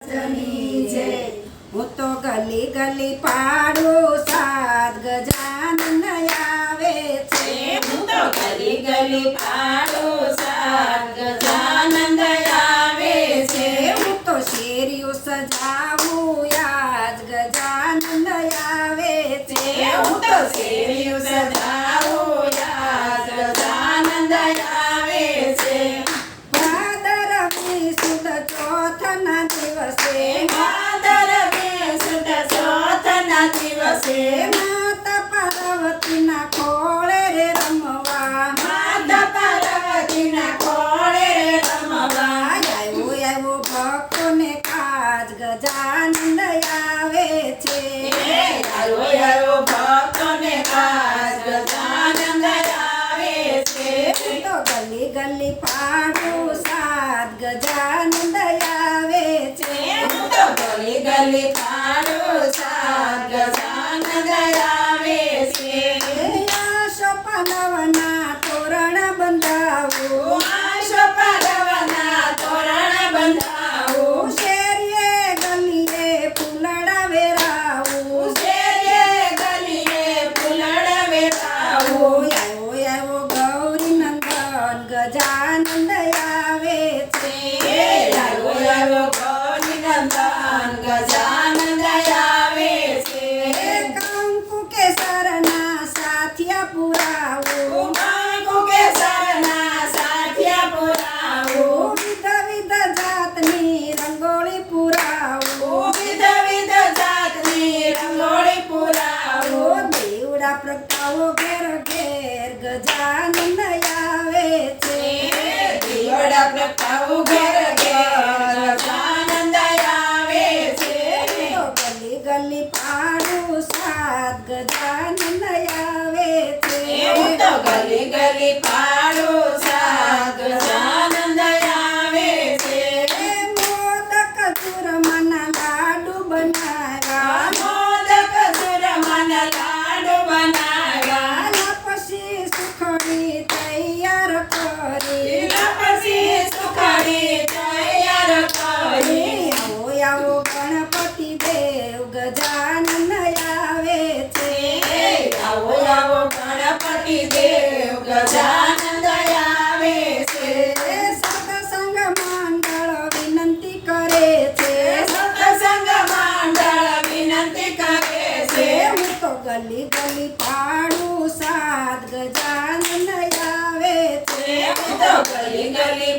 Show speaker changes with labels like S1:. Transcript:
S1: જની જય હું તો ગલી ગલી પાડું સાત ગજાનન આવે છે
S2: હું તો ગલી ગલી પાડું સાત ગજાનંદ આવે છે
S1: હું તો શેરીઓ સજાવું યાદ ગજાનન આવે છે
S2: હું તો શેરીઓ સજાવું યાદ ગજાનંદ આવે છે
S1: ભાદરવી સુદ ચોથના દિવસે
S2: ભાદરવી સુદ ચોથના દિવસે
S1: માતા પાર્વતીના ખોળે રે રમવા
S2: માતા પાર્વતીના ખોળે રે રમવા
S1: આવ્યો ભક્તોને કાજ ગજાનંદ આવે છે
S2: આવ્યો ભક્તોને કાજ ગજાનંદ આવે છે
S1: તો ગલી ગલી પાડું સાત ગજાનંદ આવે છે
S2: હું તો ગલી ગલી પાડું સાત ગજાનંદ આવે છે
S1: આશો પાલવના તોરણ બંધાવું
S2: આશો પાલવના તોરણ બંધાવું
S1: શેરીએ ગલીએ ફૂલડા વેરાવું
S2: શેરીએ ગલીએ ફૂલડ વેરાવું
S1: આવ્યો ગૌરી નંદન ગજાનંદ આવે છે
S2: આવ્યો ગૌરી નંદન ગજાનંદ આવે છે
S1: કંકુ કેસરના સાથિયા પુરાવું
S2: કંકુ કેસરના સાથિયા પુરાવું
S1: વિધ વિધ જાતની રંગોળી પુરાવું
S2: વિધ વિધ જાતની રંગોળી પુરાવું
S1: દેવડા પ્રગટાવો ઘેર ઘેર ગજાનંદ આવે છે
S2: દીવડા પ્રગટાવું ઘેર ઘેર ગજાનંદ આવે છે
S1: તો ગલી ગલી પાડું સાત ગજાનંદ આવે છે
S2: હું તો ગલી ગલી પાડું સાત ગજાનંદ આવે છે
S1: મોદક ચૂરમાના લાડુ બનાવ્યા
S2: મોદક સુરમન લાડુ બનાવ્યા
S1: આના પછી સુખડી તૈયાર કરી
S2: પછી સુખડી તૈયાર કરી
S1: આવો ગણપતિ દેવ ગજાનન આવે છે
S2: આવો આવો ગણપતિ દેવ ગજાનંદ આવે છે
S1: સત્સંગ મંડળ વિનંતી કરે છે
S2: સત્સંગ મંડળ વિનંતી કરે છે
S1: હું તો ગલી ગલી પાડું સાત ગજાનન આવે છે
S2: હું તો ગલી ગલી